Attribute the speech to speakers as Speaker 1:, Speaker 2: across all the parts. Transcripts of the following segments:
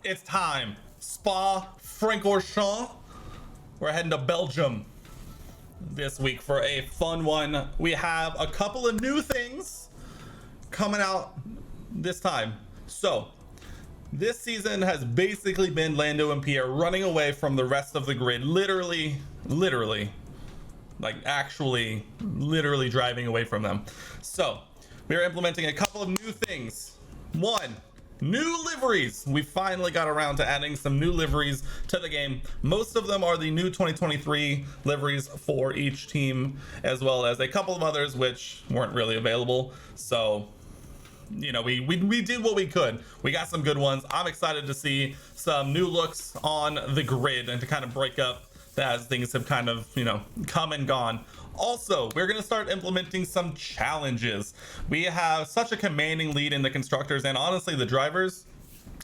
Speaker 1: It's time. Spa-Francorchamps. We're heading to Belgium this week for a fun one. We have a couple of new things coming out this time. So this season has basically been Lando and Pierre running away from the rest of the grid, literally like actually literally driving away from them. So we are implementing a couple of new things. One, new liveries. We finally got around to adding some new liveries to the game. Most of them are the new 2023 liveries for each team, as well as a couple of others which weren't really available. So, you know, we did what we could. We got some good ones. I'm excited to see some new looks on the grid and to kind of break up as things have kind of, you know, come and gone. Also, we're going to start implementing some challenges. We have such a commanding lead in the constructors and honestly the drivers.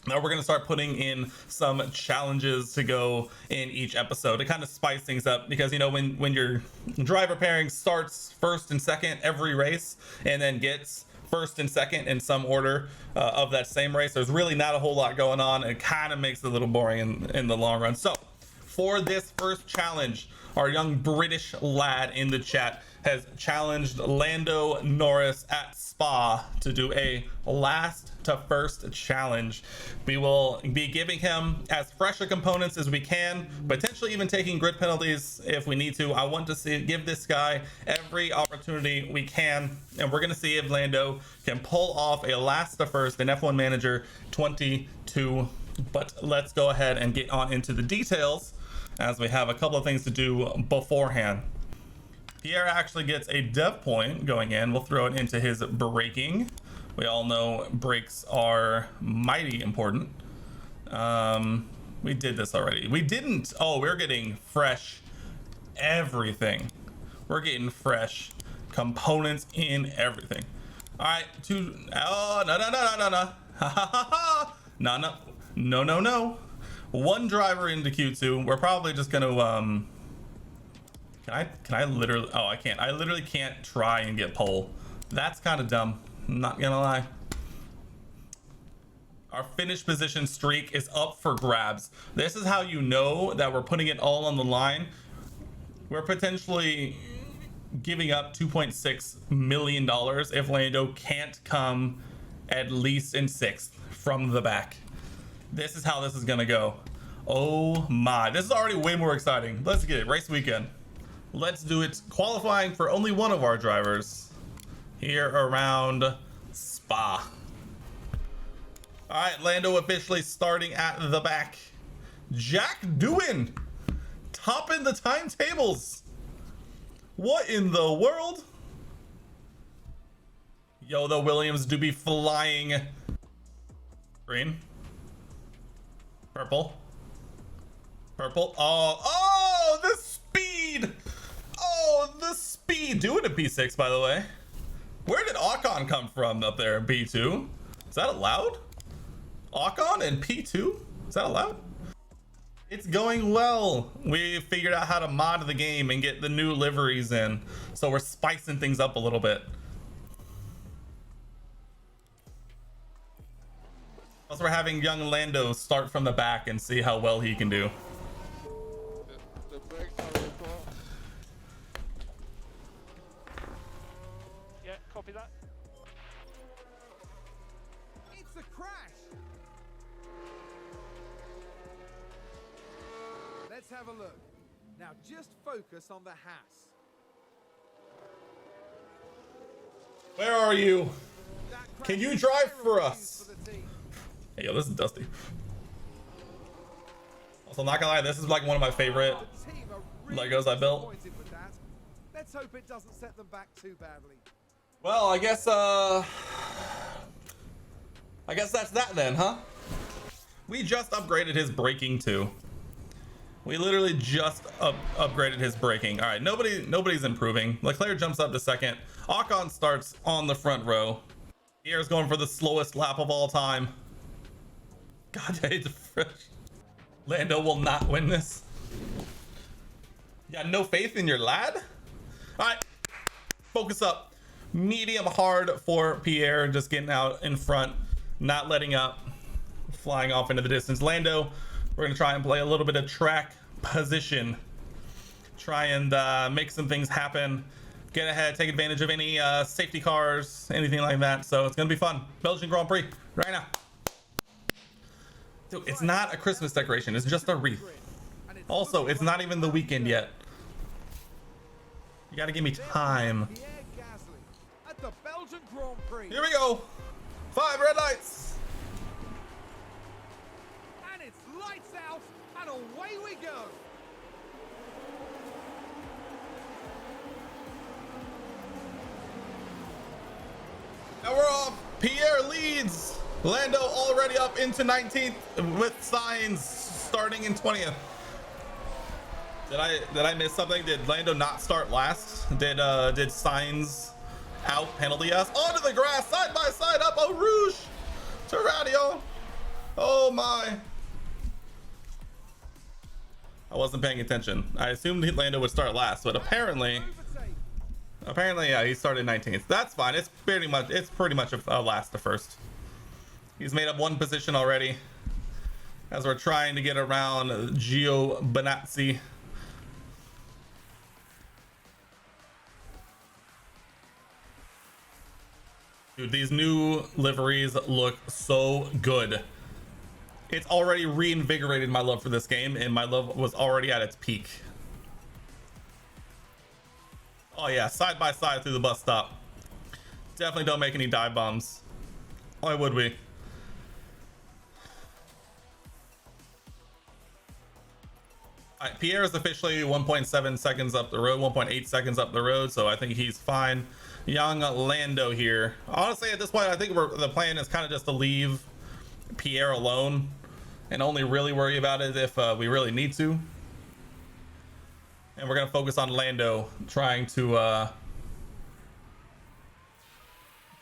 Speaker 1: Now we're going to start putting in some challenges to go in each episode to kind of spice things up, because you know when your driver pairing starts first and second every race and then gets first and second in some order of that same race, there's really not a whole lot going on. It kind of makes it a little boring in the long run. So for this first challenge, our young British lad in the chat has challenged Lando Norris at Spa to do a last to first challenge. We will be giving him as fresh a components as we can, potentially even taking grid penalties if we need to. I want to give this guy every opportunity we can, and we're going to see if Lando can pull off a last to first in F1 Manager 22. But let's go ahead and get on into the details, as we have a couple of things to do beforehand. Pierre actually gets a dev point going in. We'll throw it into his braking. We all know brakes are mighty important. We did this already. We didn't. Oh, we're getting fresh everything. We're getting fresh components in everything. All right, oh, no. One driver into Q2. We're probably just gonna can I literally, oh, I can't. I literally can't try and get pole. That's kind of dumb, I'm not gonna lie. Our finish position streak is up for grabs. This is how you know that we're putting it all on the line. We're potentially giving up $2.6 million if Lando can't come at least in 6th from the back. This is how this is gonna go. Oh my, this is already way more exciting. Let's get it. Race weekend. Let's do it. Qualifying for only one of our drivers here around Spa. All right, Lando officially starting at the back. Jack Doohan topping the timetables. What in the world? Yo, the Williams do be flying. Green. Purple. Oh, the speed. Oh, the speed. Doing a P6, by the way. Where did Ocon come from up there? P2? Is that allowed? Ocon and P2? Is that allowed? It's going well. We figured out how to mod the game and get the new liveries in, so we're spicing things up a little bit. Also, we're having young Lando start from the back and see how well he can do.
Speaker 2: The brakes are report. Yeah, copy that.
Speaker 3: It's a crash. Let's have a look. Now just focus on the Haas.
Speaker 1: Where are you? Can you drive for us? Hey, yo, this is Dusty. Also, not gonna lie, this is like one of my favorite Legos I built.
Speaker 3: Let's hope it doesn't set them back too badly.
Speaker 1: Well, I guess that's that then, huh? We just upgraded his braking too. We literally just upgraded his braking. All right, nobody's improving. Leclerc jumps up to second. Ocon starts on the front row. Pierre's going for the slowest lap of all time. God, I hate the fresh. Lando will not win this. You got no faith in your lad? All right, focus up. Medium hard for Pierre, just getting out in front, not letting up. flying off into the distance. Lando, we're gonna try and play a little bit of track position, try and make some things happen, get ahead, take advantage of any safety cars, anything like that. So it's gonna be fun. Belgian Grand Prix right now. Dude, it's not a Christmas decoration, it's just a wreath. Also, it's not even the weekend yet. You gotta give me time.
Speaker 3: Pierre Gasly at the Belgian Grand Prix.
Speaker 1: Here we go. 5 red lights.
Speaker 3: And it's lights out and away we go.
Speaker 1: Now we're off. Pierre leads. Lando already up into 19th with signs starting in 20th. Did I miss something? Did Lando not start last? Did signs out penalty us? Onto the grass, side by side, up Eau Rouge to Radio. Oh my. I wasn't paying attention. I assumed Lando would start last, but apparently yeah, he started 19th. That's fine. It's pretty much a last to first. He's made up one position already as we're trying to get around Gio Benazzi. Dude, these new liveries look so good. It's already reinvigorated my love for this game, and my love was already at its peak. Oh yeah, side by side through the bus stop. Definitely don't make any dive bombs. Why would we? All right, Pierre is officially 1.7 seconds up the road, 1.8 seconds up the road, so I think he's fine. Young Lando here. Honestly, at this point, I think the plan is kind of just to leave Pierre alone and only really worry about it if we really need to. And we're gonna focus on Lando, trying to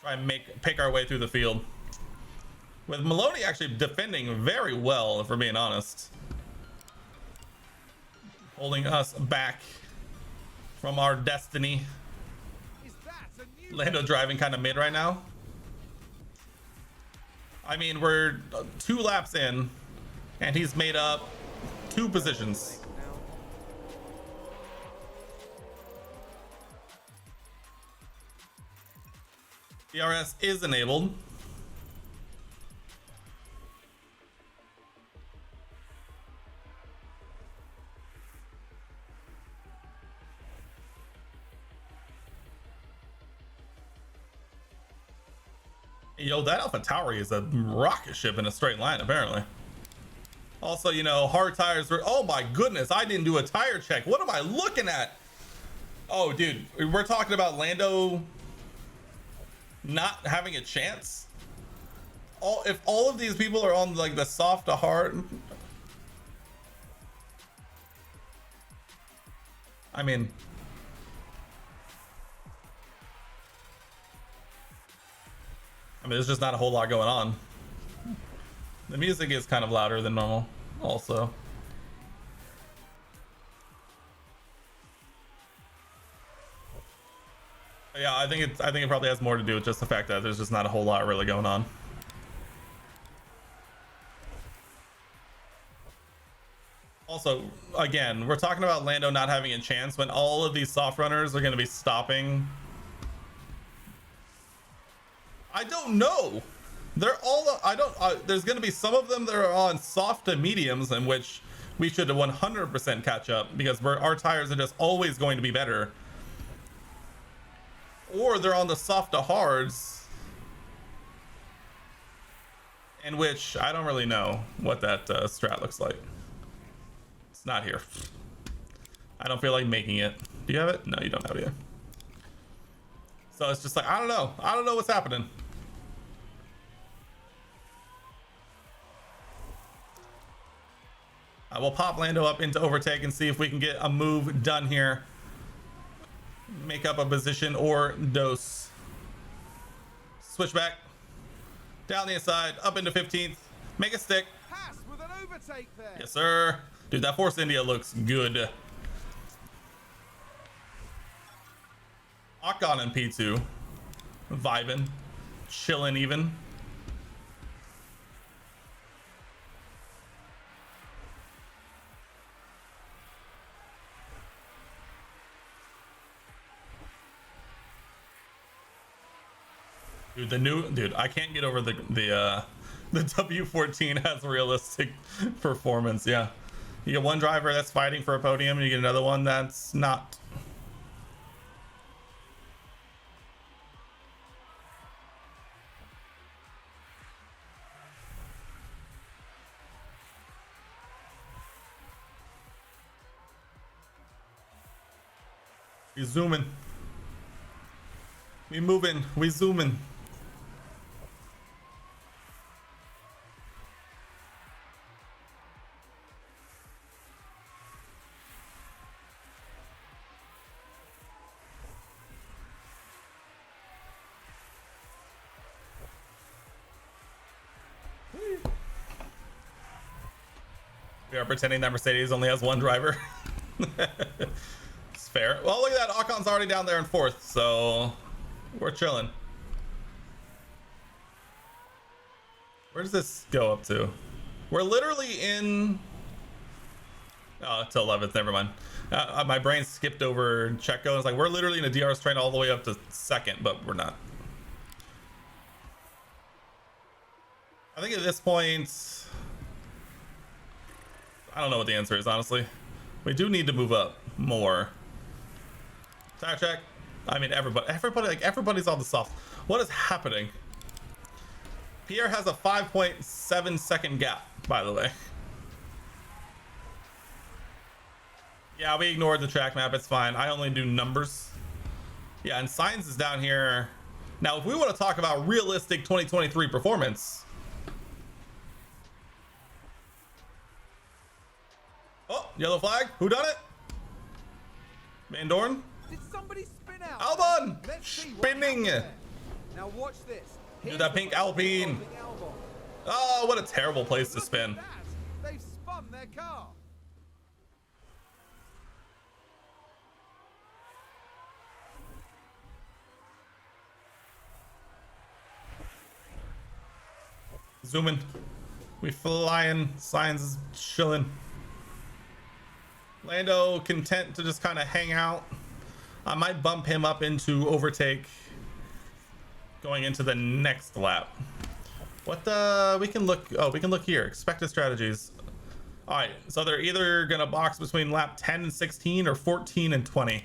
Speaker 1: try and pick our way through the field. With Maloney actually defending very well, if we're being honest, holding us back from our destiny. Lando driving kind of mid right now. I mean, we're 2 laps in, and he's made up 2 positions. DRS is enabled. Yo, that AlphaTauri is a rocket ship in a straight line, apparently. Also, you know, hard tires were, oh my goodness, I didn't do a tire check. What am I looking at? Oh, dude, we're talking about Lando not having a chance. If all of these people are on like the soft to hard, I mean, there's just not a whole lot going on. The music is kind of louder than normal also. Yeah, I think it probably has more to do with just the fact that there's just not a whole lot really going on. Also, again, we're talking about Lando not having a chance when all of these soft runners are going to be stopping. I don't know. They're all, there's going to be some of them that are on soft to mediums, in which we should 100% catch up, because our tires are just always going to be better. Or they're on the soft to hards, in which I don't really know what that strat looks like. It's not here. I don't feel like making it. Do you have it? No, you don't have it. So it's just like, I don't know what's happening. We'll pop Lando up into overtake and see if we can get a move done here. Make up a position or dose. Switch back. Down the inside, up into 15th. Make a stick.
Speaker 3: Haas with an overtake there.
Speaker 1: Yes, sir. Dude, that Force India looks good. Ocon in P2. Vibing. Chilling even. Dude, I can't get over the W14 has realistic performance. Yeah, you get one driver that's fighting for a podium, and you get another one that's not. We zooming. We moving. We zooming. We are pretending that Mercedes only has one driver. It's fair. Well, look at that. Ocon's already down there in fourth, so we're chilling. Where does this go up to? We're literally in... Oh, it's 11th. Never mind. My brain skipped over Checo. It's like, we're literally in a DRS train all the way up to second, but we're not. I think at this point... I don't know what the answer is, honestly. We do need to move up more. Tire check. I mean, everybody's on the soft. What is happening? Pierre has a 5.7 second gap, by the way. Yeah, we ignored the track map. It's fine. I only do numbers. Yeah, and Sainz is down here. Now, if we want to talk about realistic 2023 performance... Oh, yellow flag. Who done it? Van Dorn?
Speaker 3: Did somebody spin out?
Speaker 1: Albon!
Speaker 3: Let's see what
Speaker 1: Spinning!
Speaker 3: happened there. Now watch this.
Speaker 1: Dude, that pink Alpine. Oh, what a terrible place to spin.
Speaker 3: They've spun their car.
Speaker 1: Zooming. We flying. Sainz is chilling. Lando content to just kind of hang out. I might bump him up into overtake going into the next lap. What we can look, oh, we can look here. Expected strategies. All right, so they're either gonna box between lap 10 and 16 or 14 and 20.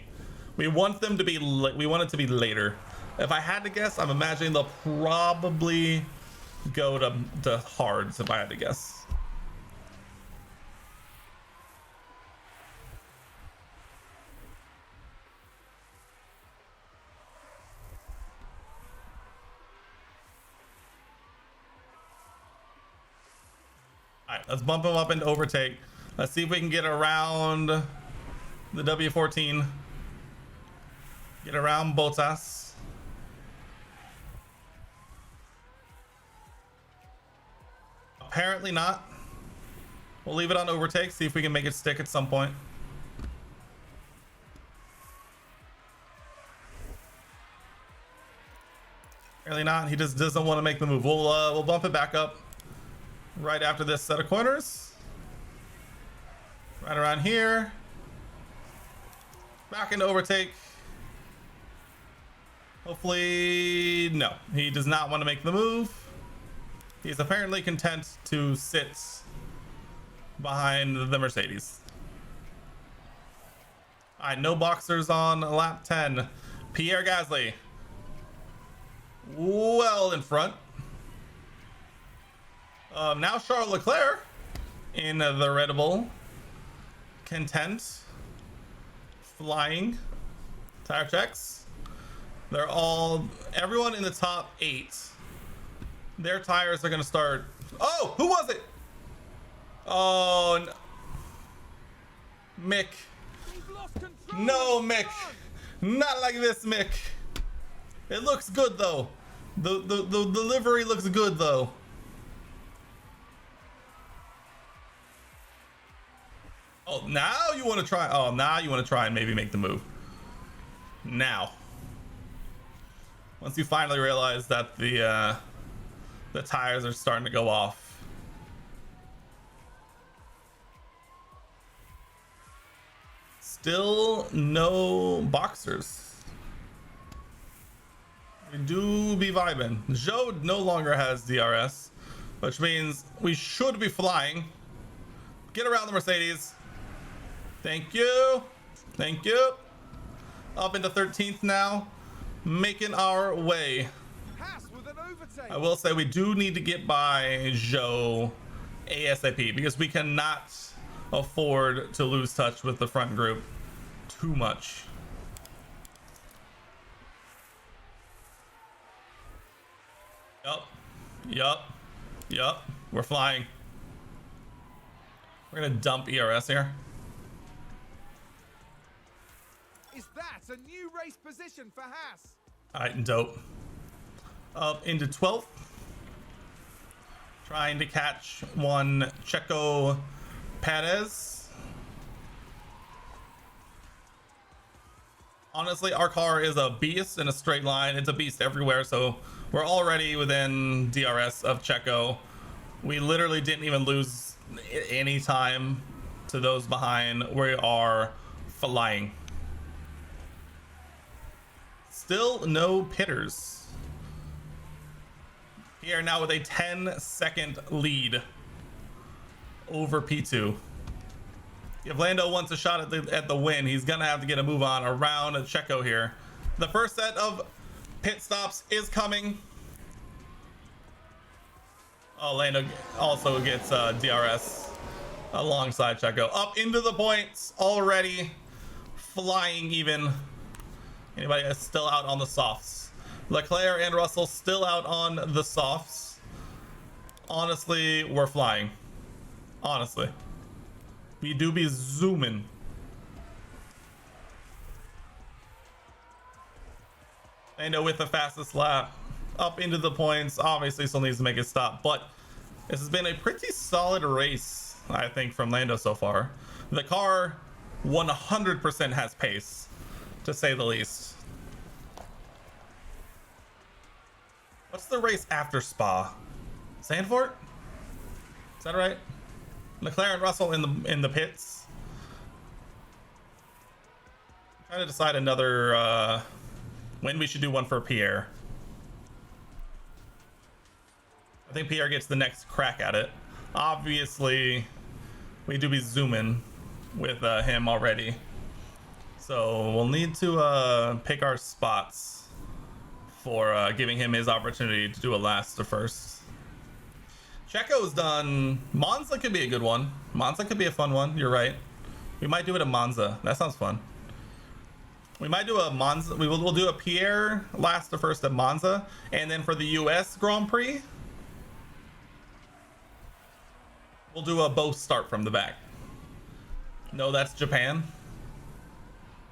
Speaker 1: We want them to be, we want it to be later. If I had to guess, I'm imagining they'll probably go to hards if I had to guess. All right, let's bump him up into overtake. Let's see if we can get around the W14. Get around Bottas. Apparently not. We'll leave it on overtake, see if we can make it stick at some point. Apparently not. He just doesn't want to make the move. We'll bump it back up right after this set of corners. Right around here. Back into overtake. Hopefully, no. He does not want to make the move. He's apparently content to sit behind the Mercedes. All right, no boxers on lap 10. Pierre Gasly. Well in front. Now Charles Leclerc in the Red Bull. Content. Flying. Tire checks. They're all, everyone in the top 8. Their tires are going to start. Oh, who was it? Oh, no. Mick. No, Mick. Not like this, Mick. It looks good, though. The delivery looks good, though. Oh, now you want to try. Oh, now you want to try and maybe make the move. Now. Once you finally realize that the tires are starting to go off. Still no boxers. We do be vibing. Joe no longer has DRS, which means we should be flying. Get around the Mercedes. Thank you. Thank you. Up into 13th now. Making our way.
Speaker 3: Haas with an overtake.
Speaker 1: I will say we do need to get by Joe ASAP because we cannot afford to lose touch with the front group too much. Yup. We're flying. We're gonna dump ERS here.
Speaker 3: Is that a new race position for Haas?
Speaker 1: Alright, dope. Up into 12th. Trying to catch one Checo Perez. Honestly, our car is a beast in a straight line. It's a beast everywhere, so we're already within DRS of Checo. We literally didn't even lose any time to those behind. We are flying. Still no pitters. Here now with a 10-second lead over P2. If Lando wants a shot at the win, he's gonna have to get a move on around Checo here. The first set of pit stops is coming. Oh, Lando also gets DRS alongside Checo. Up into the points already. Flying even. Anybody is still out on the softs. Leclerc and Russell still out on the softs. Honestly, we're flying. Honestly. We do be zooming. Lando with the fastest lap. Up into the points. Obviously still needs to make a stop, but this has been a pretty solid race, I think, from Lando so far. The car 100% has pace, to say the least. What's the race after Spa? Zandvoort? Is that right? Leclerc and Russell in the pits. I'm trying to decide another when we should do one for Pierre. I think Pierre gets the next crack at it. Obviously, we do be zooming with him already. So we'll need to pick our spots for giving him his opportunity to do a last to first. Checo's done. Monza could be a good one. Monza could be a fun one. You're right. We might do it at Monza. That sounds fun. We might do a Monza. We'll do a Pierre last to first at Monza, and then for the US Grand Prix, we'll do a both start from the back. No, that's Japan.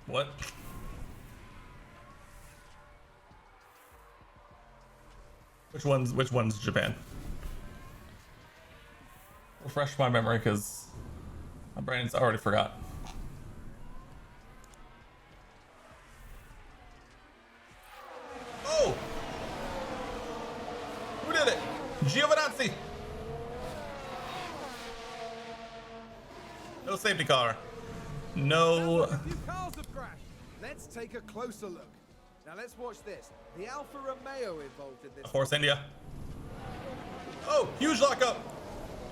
Speaker 1: What? Which one's Japan? Refresh my memory because my brain's already forgot. Oh! Who did it? Giovinazzi! No safety car. No.
Speaker 3: A few cars have crashed. Let's take a closer look. Now let's watch this. The Alfa Romeo involved in this.
Speaker 1: Force India. Oh, huge lockup.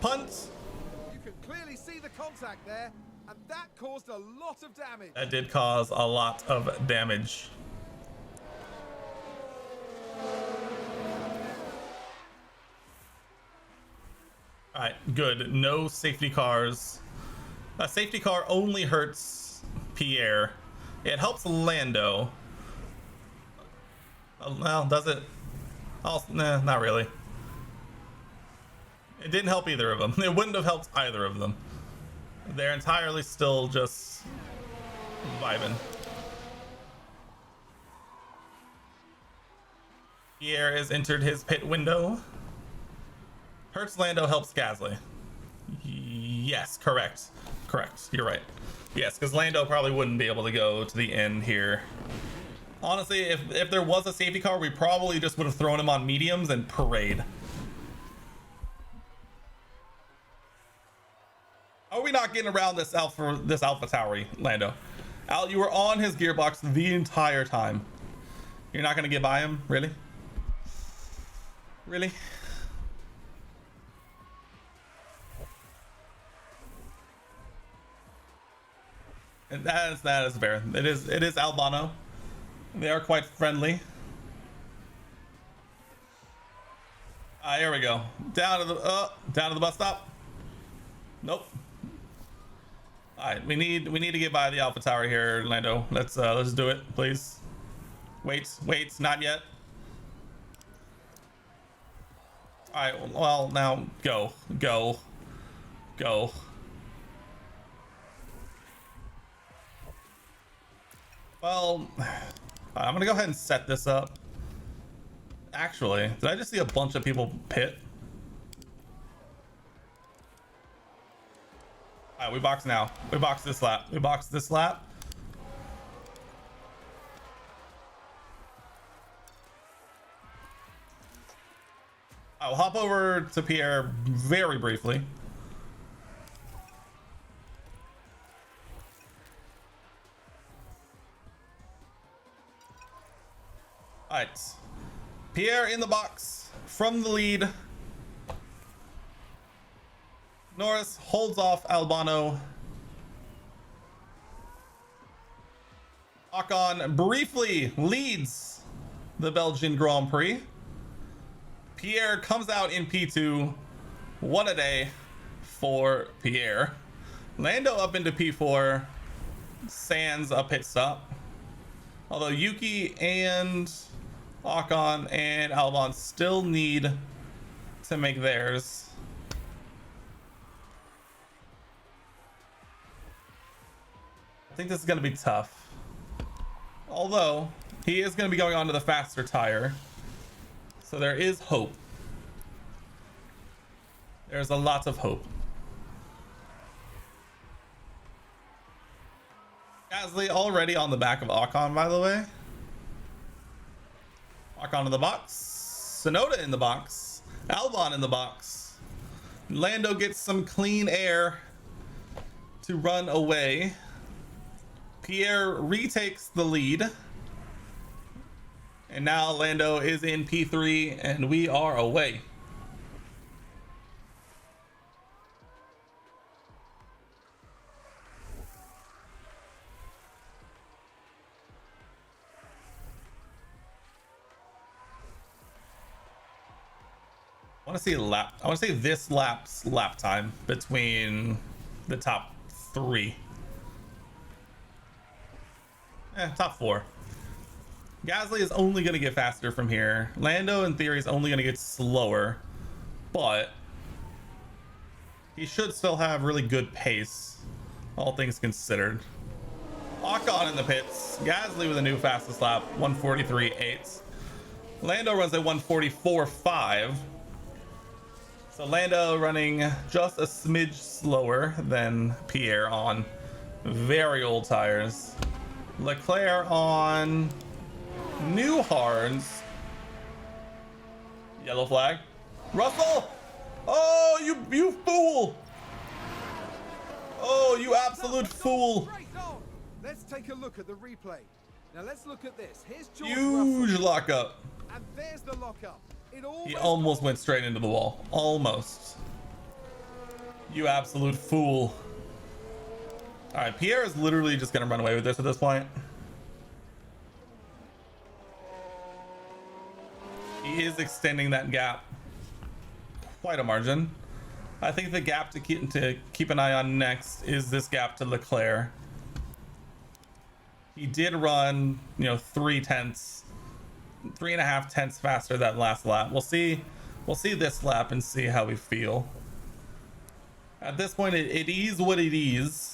Speaker 1: Punt.
Speaker 3: You can clearly see the contact there, and that caused a lot of damage.
Speaker 1: That did cause a lot of damage. All right, good. No safety cars. A safety car only hurts Pierre. It helps Lando. Well, does it? Also, nah, not really. It didn't help either of them. It wouldn't have helped either of them. They're entirely still just vibing. Pierre has entered his pit window. Hurts Lando, helps Gasly. Yes, correct. Correct. You're right. Yes, because Lando probably wouldn't be able to go to the end here. Honestly, if there was a safety car, we probably just would have thrown him on mediums and parade. How are we not getting around this Alpha Tauri, Lando? You were on his gearbox the entire time. You're not gonna get by him, really? Really? And that is fair. It is Albano. They are quite friendly. Here we go. Down to the bus stop. Nope. All right, we need to get by the Alpha Tower here, Lando. Let's do it, please. Wait, not yet. All right, well now go. Well, I'm gonna go ahead and set this up. Actually, did I just see a bunch of people pit? All right, we box now. We box this lap. I'll hop over to Pierre very briefly. All right, Pierre in the box from the lead. Norris holds off Albano. Ocon briefly leads the Belgian Grand Prix. Pierre comes out in P2. What a day for Pierre. Lando up into P4. Sans a pit stop. Although Yuki and Ocon and Albon still need to make theirs. I think this is going to be tough. Although he is going to be going on to the faster tire. So there is hope. There's a lot of hope. Gasly already on the back of Ocon, by the way. Ocon in the box. Tsunoda in the box. Albon in the box. Lando gets some clean air to run away. Pierre retakes the lead. And now Lando is in P3 and we are away. I want to see this lap's lap time between the top three. Top four. Gasly is only going to get faster from here. Lando, in theory, is only going to get slower, but he should still have really good pace, all things considered. Ocon in the pits. Gasly with a new fastest lap, 143.8. Lando runs at 144.5. So Lando running just a smidge slower than Pierre on very old tires. Leclerc on new hards. Yellow flag. Russell! Oh, you fool! Oh, you absolute fool!
Speaker 3: Let's take a look at the replay. Now let's look at this. Here's George
Speaker 1: Huge
Speaker 3: Russell.
Speaker 1: lockup.
Speaker 3: And there's the lockup.
Speaker 1: He almost went straight into the wall. Almost. You absolute fool. All right, Pierre is literally just gonna run away with this at this point. He is extending that gap quite a margin. I think the gap to keep an eye on next is this gap to Leclerc. He did run, 3.5 tenths faster that last lap. We'll see this lap and see how we feel. At this point, it is what it is.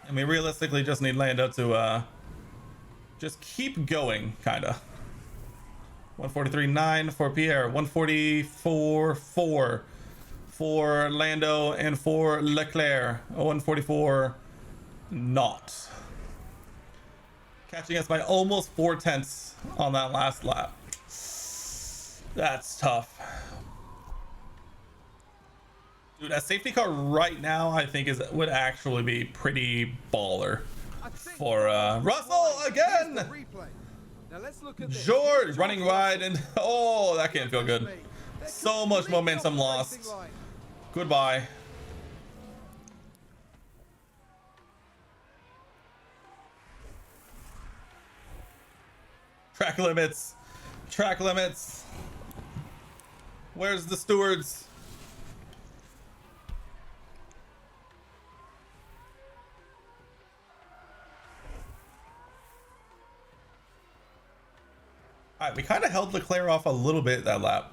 Speaker 1: And we realistically just need Lando to just keep going, kinda. 143.9 for Pierre, 144.4 for Lando, and for Leclerc, 144 not. Catching us by almost 4 tenths on that last lap. That's tough. Dude, a safety car right now, I think would actually be pretty baller.
Speaker 3: I think
Speaker 1: for Russell again.
Speaker 3: Here's the replay. Now let's look at this.
Speaker 1: George
Speaker 3: Here's
Speaker 1: running
Speaker 3: George
Speaker 1: wide,
Speaker 3: Russell.
Speaker 1: and oh, that can't feel good.
Speaker 3: They're
Speaker 1: So much
Speaker 3: completely
Speaker 1: momentum
Speaker 3: off the
Speaker 1: lost.
Speaker 3: racing line.
Speaker 1: Goodbye. Track limits. Track limits. Where's the stewards? All right, we kind of held Leclerc off a little bit that lap.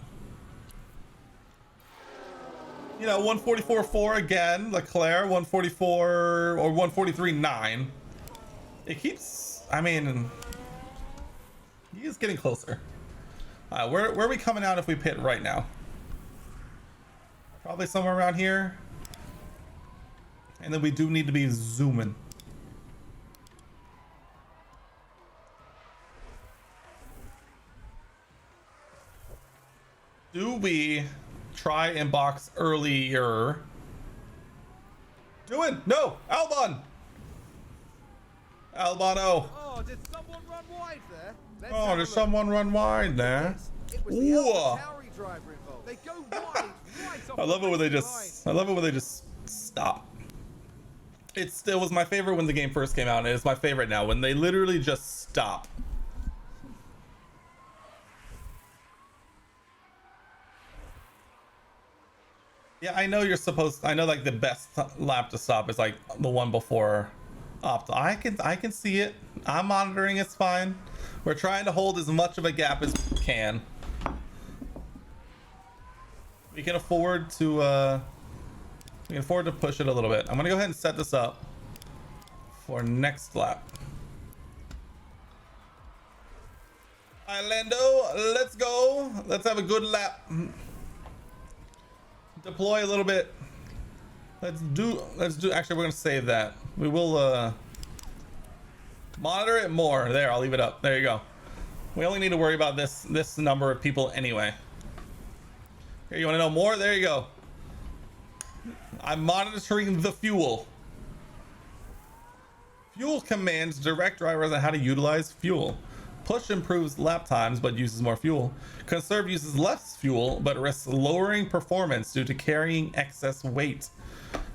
Speaker 1: You know, 144.4 again, Leclerc, 144 or 143.9. It keeps, I mean, he is getting closer. Where are we coming out if we pit right now? Probably somewhere around here. And then we do need to be zooming. Do we try and box earlier? Do it! No! Albon! Albano!
Speaker 3: Oh, did someone run wide there? Let's
Speaker 1: Oh,
Speaker 3: have a
Speaker 1: did
Speaker 3: look.
Speaker 1: someone run wide there?
Speaker 3: It was the
Speaker 1: Ooh.
Speaker 3: AlphaTauri driver involved. They go wide, right off
Speaker 1: I love
Speaker 3: the
Speaker 1: it when they
Speaker 3: racing
Speaker 1: just, I love it when they just stop. It was my favorite when the game first came out, and it's my favorite now when they literally just stop. Yeah, I know you're supposed, I know like the best lap to stop is like the one before opt. I can see it. I'm monitoring, it's fine. We're trying to hold as much of a gap as we can. We can afford to push it a little bit. I'm gonna go ahead and set this up for next lap. All right, Lando, let's go. Let's have a good lap. Deploy a little bit. Let's do, actually we're gonna save that. We will monitor it more. There, I'll leave it up. There you go. We only need to worry about this number of people anyway. Here, you want to know more? There you go. I'm monitoring the fuel. Fuel commands direct drivers on how to utilize fuel. Push improves lap times but uses more fuel. Conserve uses less fuel but risks lowering performance due to carrying excess weight.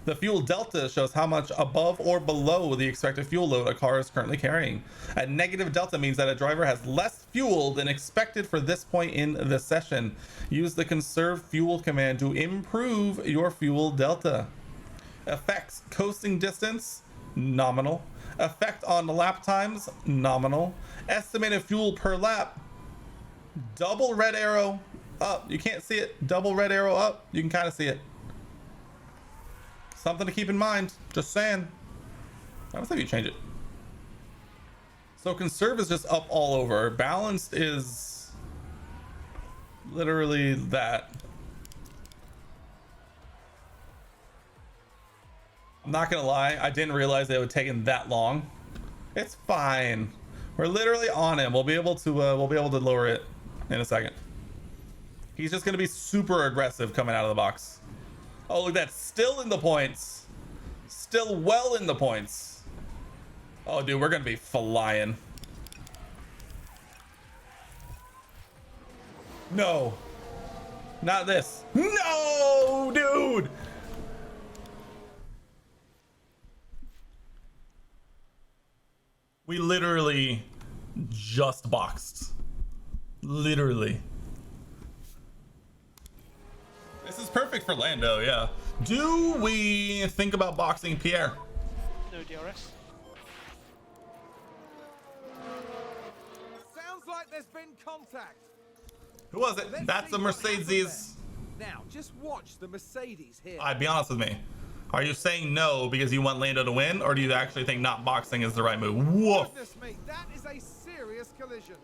Speaker 1: The fuel delta shows how much above or below the expected fuel load a car is currently carrying. A negative delta means that a driver has less fuel than expected for this point in the session. Use the conserve fuel command to improve your fuel delta. Effects: coasting distance, nominal. Effect on lap times, nominal. Estimated fuel per lap, double red arrow up. You can't see it. Double red arrow up. You can kind of see it. Something to keep in mind. Just saying. I don't think you change it. So conserve is just up all over. Balanced is literally that. I'm not gonna lie, I didn't realize it would take him that long. It's fine. We're literally on him. We'll be able to lower it in a second. He's just gonna be super aggressive coming out of the box. Oh, look, that's still in the points. Still well in the points. Oh, dude, we're gonna be flying. No. Not this. No, dude. We literally just boxed. Literally. This is perfect for Lando, yeah. Do we think about boxing Pierre?
Speaker 2: No DRS.
Speaker 3: Sounds like there's been contact.
Speaker 1: Who was it?
Speaker 3: Let's
Speaker 1: That's
Speaker 3: see
Speaker 1: a
Speaker 3: what happened
Speaker 1: Mercedes.
Speaker 3: there. Now, just watch the Mercedes here.
Speaker 1: Alright, be honest with me. Are you saying no because you want Lando to win, or do you actually think not boxing is the right move? Woof.
Speaker 3: Goodness me, that is a serious collision.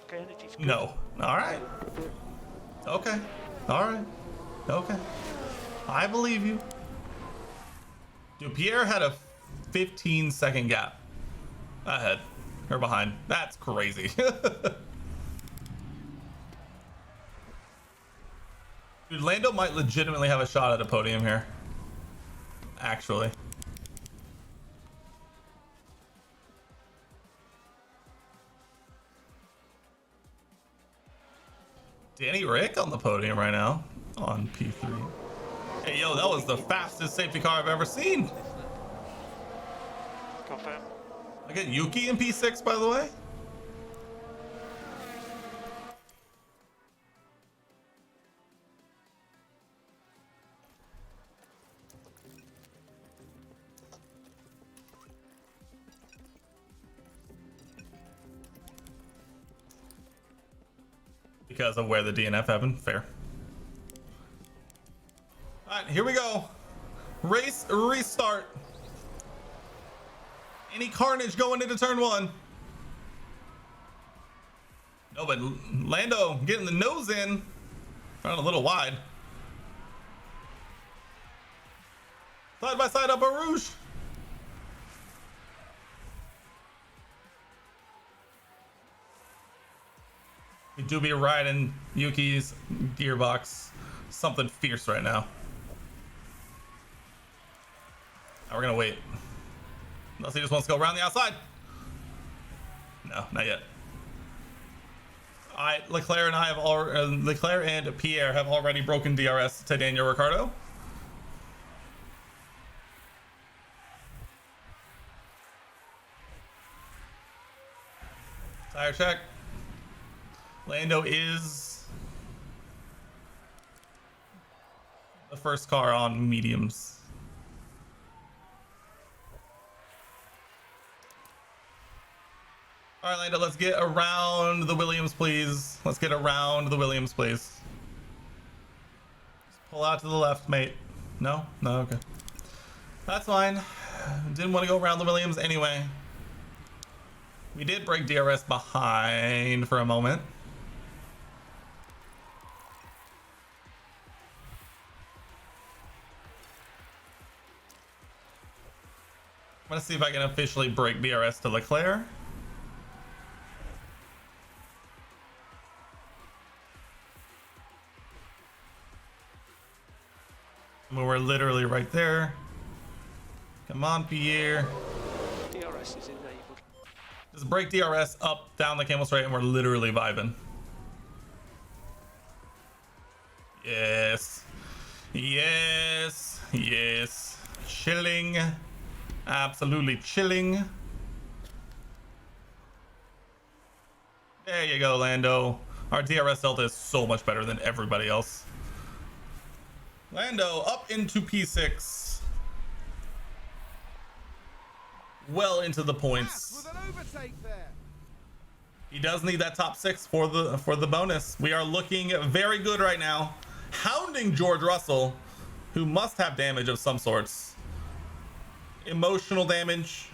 Speaker 2: Okay, energy's good.
Speaker 1: No. Alright. Okay. Alright. Okay. I believe you. Dude, Pierre had a 15-second gap ahead or behind. That's crazy. Dude, Lando might legitimately have a shot at a podium here. actually. Danny Rick on the podium right now on P3. Hey, yo, that was the fastest safety car I've ever seen.
Speaker 2: Confirm.
Speaker 1: I get Yuki in P6, by the way. Because of where the DNF happened. Fair. All right, here we go. Race restart. Any carnage going into turn one? No, but Lando getting the nose in. Running a little wide. Side by side up a Rouge. We do be riding Yuki's gearbox. Something fierce right now. Now we're gonna wait. Unless he just wants to go around the outside. No, not yet. Leclerc and I have Leclerc and Pierre have already broken DRS to Daniel Ricciardo. Tire check. Lando is the first car on mediums. All right, Lando, let's get around the Williams, please. Let's get around the Williams, please. Just pull out to the left, mate. No? No, okay. That's fine. Didn't want to go around the Williams anyway. We did break DRS behind for a moment. I'm gonna see if I can officially break DRS to Leclerc. We're literally right there. Come on, Pierre.
Speaker 2: DRS is enabled.
Speaker 1: Just break DRS up, down the camel straight, and we're literally vibing. Yes. Yes. Yes. Chilling. Absolutely chilling. There you go, Lando. Our DRS delta is so much better than everybody else. Lando up into P6. Well into the points.
Speaker 3: With an overtake there.
Speaker 1: He does need that top 6 for the bonus. We are looking very good right now. Hounding George Russell, who must have damage of some sorts. Emotional damage,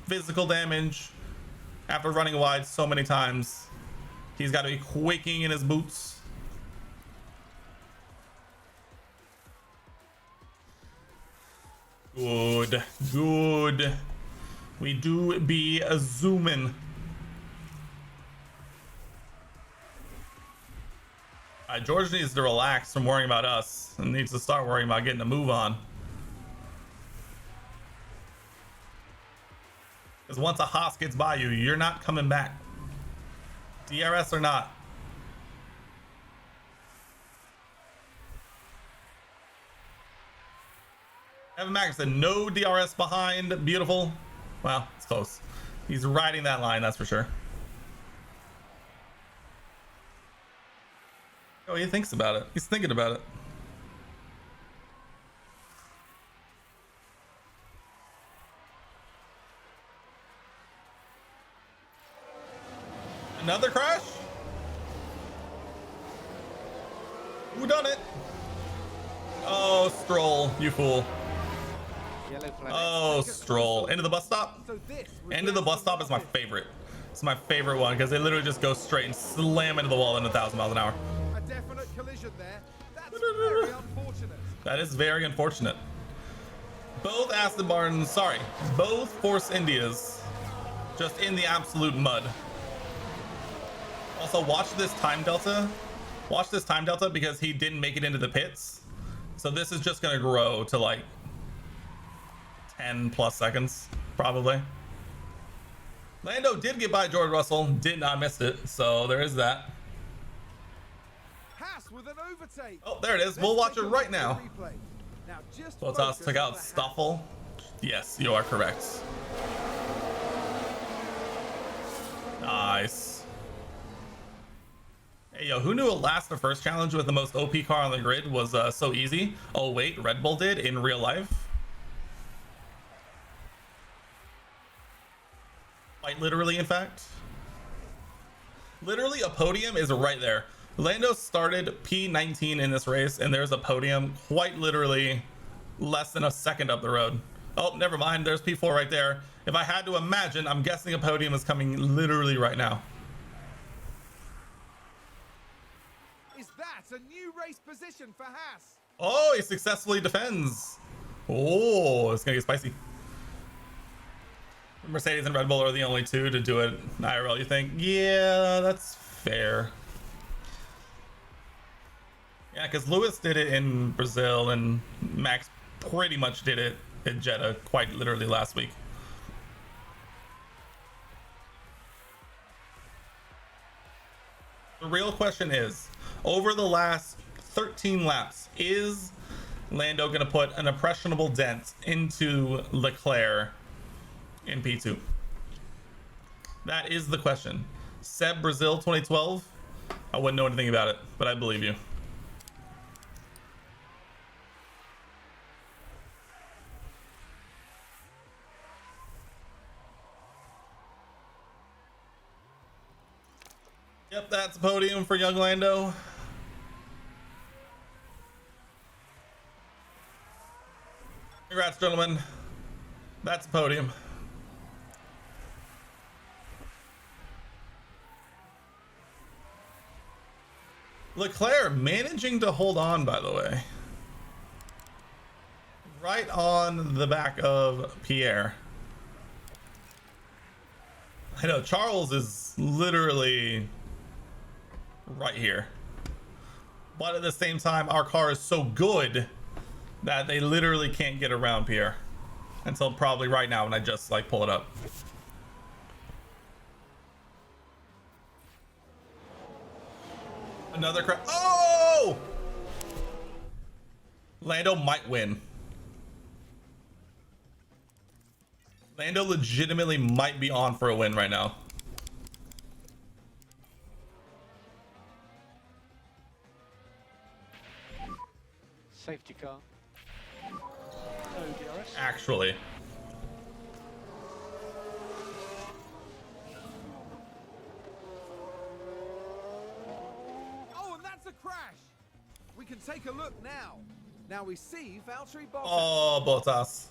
Speaker 1: physical damage. After running wide so many times, he's got to be quaking in his boots. Good, good. We do be a zooming. George needs to relax from worrying about us and needs to start worrying about getting a move on. Because once a Haas gets by you, you're not coming back. DRS or not. Evan Magnussen, no DRS behind. Beautiful. Well, it's close. He's riding that line, that's for sure. Oh, he thinks about it. He's thinking about it. Another crash? Who done it? Oh, Stroll, you fool. Oh, Stroll. Into the bus stop? Into the bus stop is my favorite. It's my favorite one because they literally just go straight and slam into the wall at 1,000 miles an hour.
Speaker 3: A definite collision there. That's very unfortunate.
Speaker 1: That is very unfortunate. Both Aston Martins, sorry, both Force Indias just in the absolute mud. Also, watch this time delta. Watch this time delta because he didn't make it into the pits. So this is just going to grow to like 10 plus seconds, probably. Lando did get by George Russell, did not miss it, so there is that.
Speaker 3: Haas with an overtake.
Speaker 1: Oh, there it is. We'll watch it right now.
Speaker 3: Now just
Speaker 1: So let's check out Stoffel. Yes, you are correct. Nice. Hey, yo, who knew a last to first challenge with the most OP car on the grid was so easy? Oh, wait, Red Bull did in real life? Quite literally, in fact. Literally, a podium is right there. Lando started P19 in this race, and there's a podium quite literally less than a second up the road. Oh, never mind. There's P4 right there. If I had to imagine, I'm guessing a podium is coming literally right now.
Speaker 3: Is that a new race position for Haas?
Speaker 1: Oh, he successfully defends. Oh, it's gonna get spicy. Mercedes and Red Bull are the only two to do it IRL, you think? Yeah, that's fair. Yeah, because Lewis did it in Brazil and Max pretty much did it in Jeddah quite literally last week. The real question is, over the last 13 laps, is Lando going to put an impressionable dent into Leclerc in P2? That is the question. Seb Brazil 2012, I wouldn't know anything about it, but I believe you. Yep, that's a podium for young Lando. Congrats, gentlemen. That's a podium. Leclerc managing to hold on, by the way. Right on the back of Pierre. I know, Charles is literally right here. But at the same time, our car is so good that they literally can't get around Pierre. Until probably right now when I just like pull it up. Another crash. Oh! Lando might win. Lando legitimately might be on for a win right now.
Speaker 2: Safety car. No DRS.
Speaker 1: Actually.
Speaker 3: Oh, and that's a crash. We can take a look now. Now we see Valtteri Bottas.
Speaker 1: Oh, Bottas.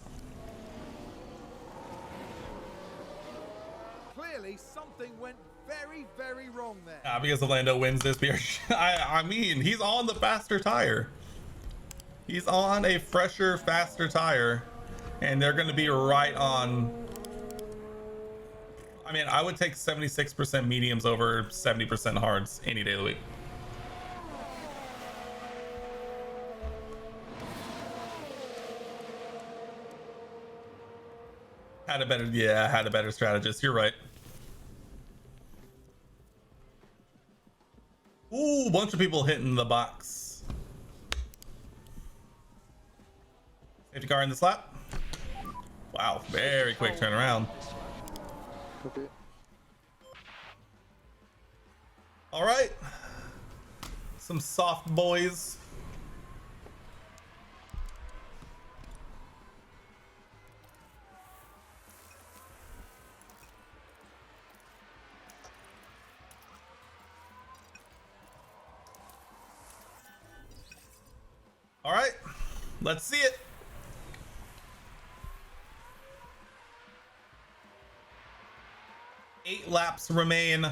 Speaker 3: Clearly, something went very, very wrong there.
Speaker 1: Yeah, because Lando wins this beer. I mean, he's on the faster tire. He's on a fresher, faster tire. And they're going to be right on. I mean, I would take 76% mediums over 70% hards any day of the week. Had a better strategist. You're right. Ooh, bunch of people hitting the box. Safety car in this lap. Wow, very quick turnaround.
Speaker 2: Okay.
Speaker 1: All right. Some soft boys. All right, let's see it. Eight laps remain.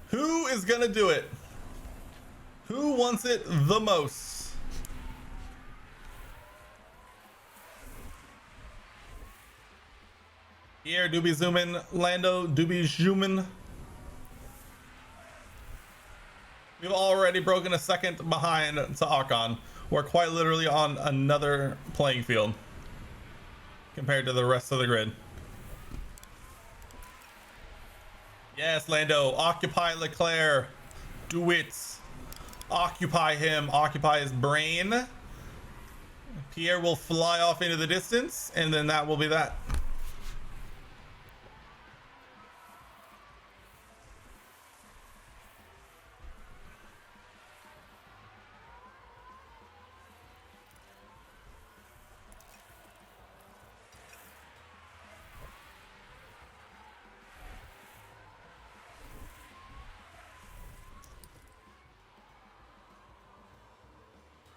Speaker 1: Who is gonna do it? Who wants it the most? Here, do be zooming. Lando, do be zooming. We've already broken a second behind to Ocon. We're quite literally on another playing field. compared to the rest of the grid. Yes, Lando, occupy Leclerc. Do it. Occupy him. Occupy his brain. Pierre will fly off into the distance, and then that will be that.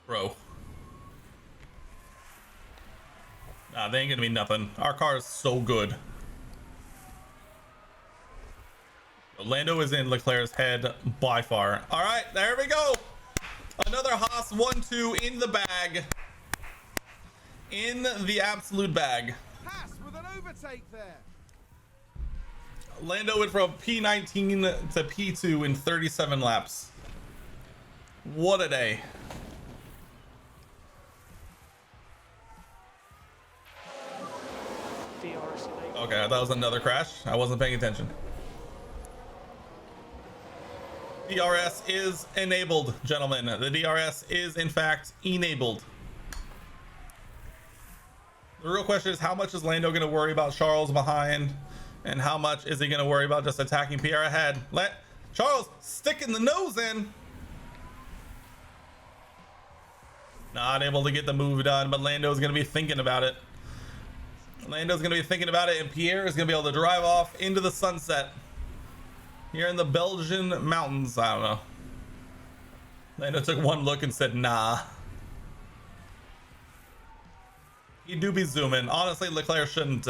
Speaker 1: Bro. Nah, they ain't gonna be nothing. Our car is so good. Lando is in Leclerc's head by far. All right, there we go. Another Haas 1-2 in the bag. In the absolute bag.
Speaker 3: Haas with an overtake there.
Speaker 1: Lando went from P19 to P2 in 37 laps. What a day.
Speaker 2: DRS enabled.
Speaker 1: Okay, that was another crash. I wasn't paying attention. DRS is enabled, gentlemen. The DRS is in fact enabled. The real question is, how much is Lando going to worry about Charles behind, and how much is he going to worry about just attacking Pierre ahead? Let Charles stick in the nose in. Not able to get the move done, but Lando's going to be thinking about it. Lando's going to be thinking about it, and Pierre is going to be able to drive off into the sunset here in the Belgian mountains. I don't know. Lando took one look and said, nah. He do be zooming. Honestly, Leclerc shouldn't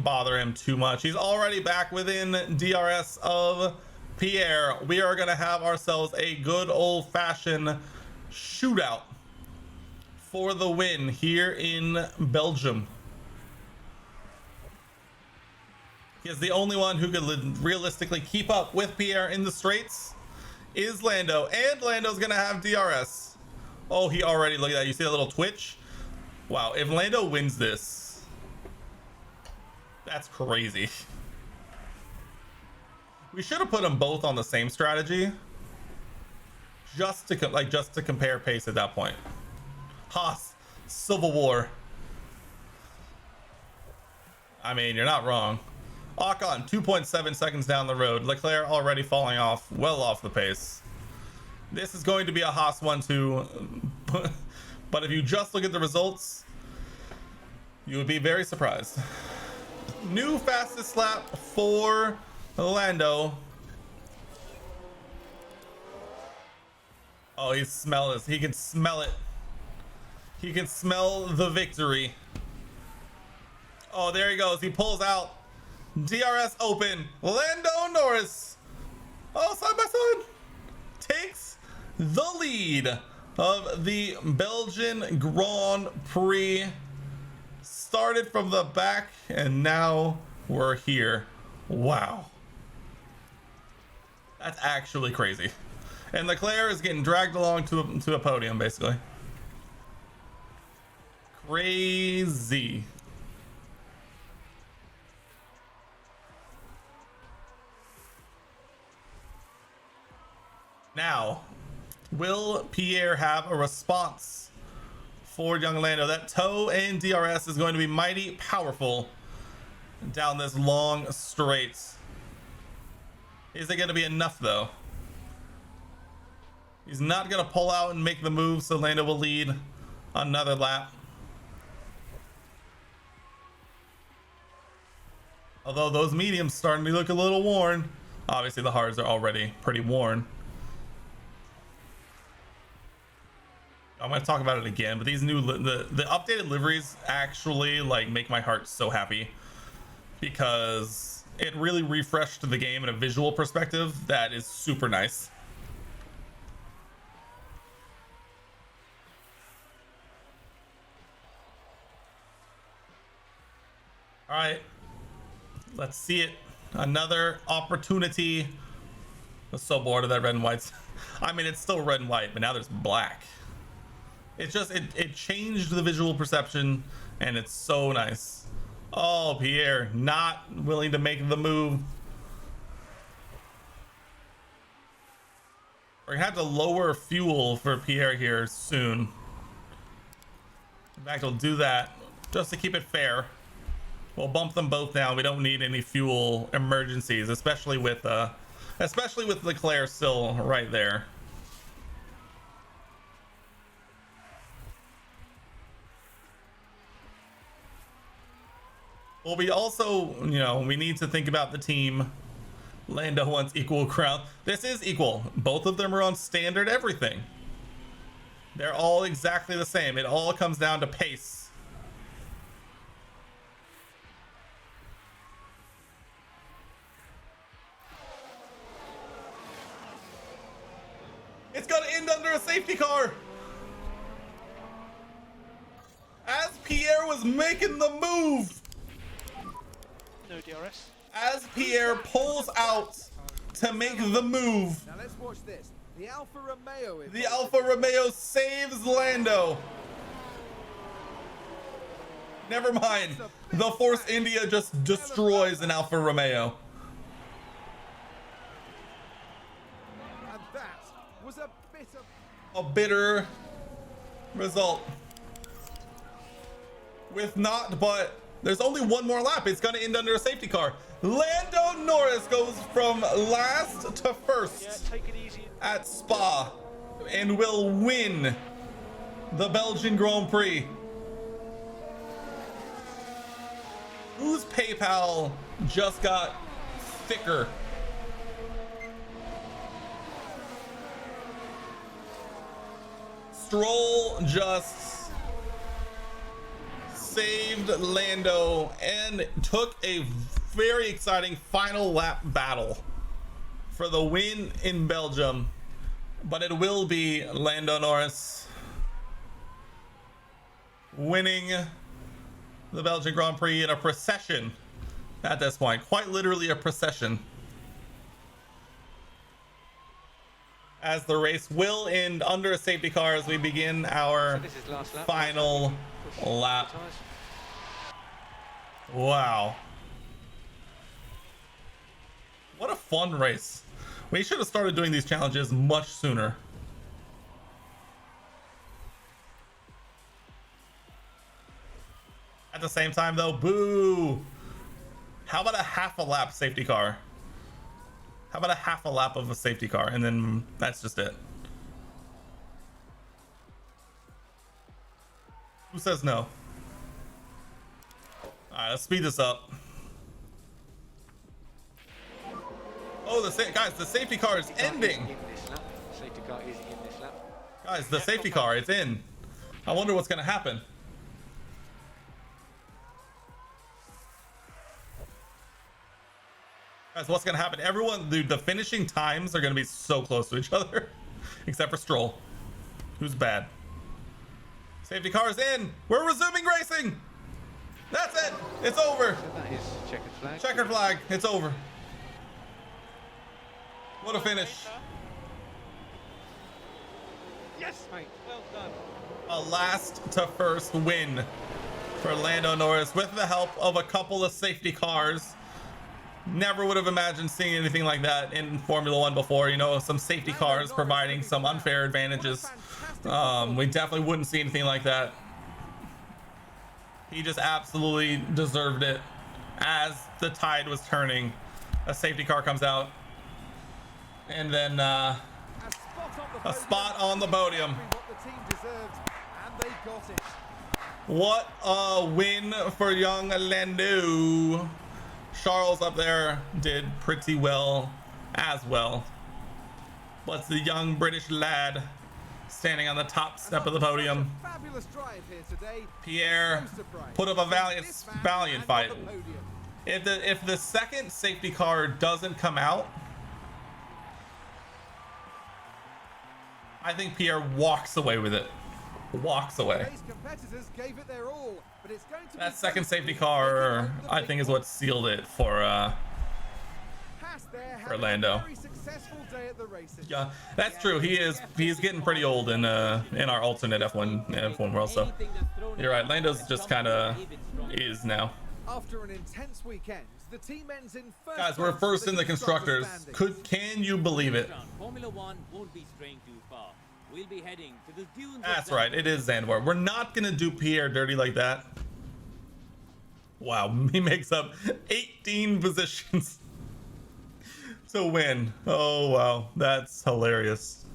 Speaker 1: bother him too much. He's already back within DRS of Pierre. We are going to have ourselves a good old-fashioned shootout for the win here in Belgium. Because the only one who could realistically keep up with Pierre in the straights is Lando. And Lando's going to have DRS. Oh, he already, look at that. You see that little twitch? Wow, if Lando wins this, that's crazy. We should have put them both on the same strategy, just to compare pace at that point. Haas, Civil War. I mean, you're not wrong. Ocon, 2.7 seconds down the road. Leclerc already falling off, well off the pace. This is going to be a Haas 1-2. But if you just look at the results, you would be very surprised. New fastest lap for Lando. Oh, he can smell it. He can smell the victory. Oh, there he goes. He pulls out. DRS open. Lando Norris. Oh, side by side. Takes the lead of the Belgian Grand Prix. Started from the back and now we're here. Wow. That's actually crazy. And Leclerc is getting dragged along to a podium, basically. Crazy. Now, will Pierre have a response for young Lando? That toe and DRS is going to be mighty powerful down this long straight. Is it going to be enough, though? He's not going to pull out and make the move, so Lando will lead another lap. Although those mediums starting to look a little worn. Obviously, the hards are already pretty worn. I'm going to talk about it again, but these new the updated liveries actually like make my heart so happy, because it really refreshed the game in a visual perspective that is super nice. All right, let's see it. Another opportunity. I'm so bored of that red and white. I mean, it's still red and white, but now there's black. It just it changed the visual perception and it's so nice. Oh, Pierre not willing to make the move. We're gonna have to lower fuel for Pierre here soon. In fact, we'll do that just to keep it fair. We'll bump them both down. We don't need any fuel emergencies, especially with Leclerc still right there. Well, we also, we need to think about the team. Lando wants equal ground. This is equal. Both of them are on standard everything. They're all exactly the same. It all comes down to pace. It's gonna end under a safety car. As Pierre was making the move.
Speaker 2: No DRS.
Speaker 1: As Pierre pulls out to make the move.
Speaker 3: Now let's watch this. The Alfa Romeo.
Speaker 1: The Alfa Romeo saves Lando. Never mind. The Force India just destroys an Alfa Romeo.
Speaker 3: And that was a
Speaker 1: bitter result. With not, but there's only one more lap. It's going to end under a safety car. Lando Norris goes from last to first.
Speaker 2: Yeah, take it easy.
Speaker 1: At Spa and will win the Belgian Grand Prix. Whose PayPal just got thicker? Stroll just saved Lando and took a very exciting final lap battle for the win in Belgium, but it will be Lando Norris winning the Belgian Grand Prix in a procession at this point, quite literally a procession, as the race will end under a safety car as we begin our final lap. Wow, what a fun race. We should have started doing these challenges much sooner. At the same time though, boo. How about a half a lap safety car? How about a half a lap of a safety car and then that's just it? Who says no? All right, let's speed this up. Oh, guys, the safety car is ending.
Speaker 2: Safety car is in this lap.
Speaker 1: Guys, the safety car, it's in. I wonder what's gonna happen. Guys, what's gonna happen? Everyone, dude, the finishing times are gonna be so close to each other, except for Stroll, who's bad. Safety car is in. We're resuming racing. That's it. It's over.
Speaker 2: So that is checkered flag.
Speaker 1: Checkered flag. It's over. What a finish.
Speaker 2: Yes, mate. Well done.
Speaker 1: A last to first win for Lando Norris with the help of a couple of safety cars. Never would have imagined seeing anything like that in Formula One before. Some safety cars providing some unfair advantages. We definitely wouldn't see anything like that. He just absolutely deserved it. As the tide was turning, a safety car comes out. And then a spot on the podium. What a win for young Lando. Charles up there did pretty well as well. But the young British lad standing on the top step of the podium. Pierre put up a valiant fight. If the second safety car doesn't come out, I think Pierre walks away with it. Walks away. That second safety car, I think, is what sealed it for Lando.
Speaker 3: successful day at the races.
Speaker 1: Yeah, that's true. He's getting pretty old in our alternate F1 world. So you're right. Lando's just kind of is now.
Speaker 3: After an intense weekend, the team ends in first.
Speaker 1: Guys, we're
Speaker 3: place
Speaker 1: first
Speaker 3: for
Speaker 1: in the constructors. Can you believe it?
Speaker 4: Formula One won't be straying too far. We'll be heading to the dunes of
Speaker 1: That's right. It is Zandvoort. We're not gonna do Pierre dirty like that. Wow, he makes up 18 positions to win. Oh wow, that's hilarious.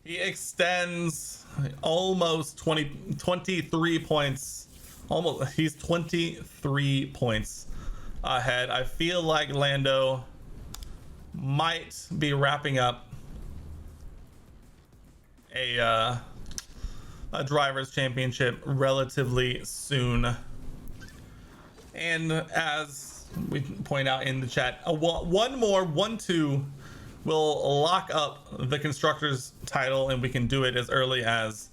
Speaker 1: He extends almost 23 points. Almost, he's 23 points ahead. I feel like Lando might be wrapping up a drivers championship relatively soon. And as we point out in the chat, 1-2 will lock up the constructors title, and we can do it as early as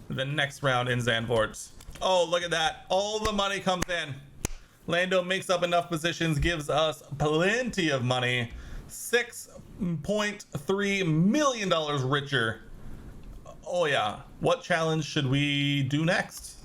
Speaker 1: the next round in Zandvoort. Oh, look at that. All the money comes in. Lando makes up enough positions, gives us plenty of money. $6.3 million richer. Oh yeah. What challenge should we do next?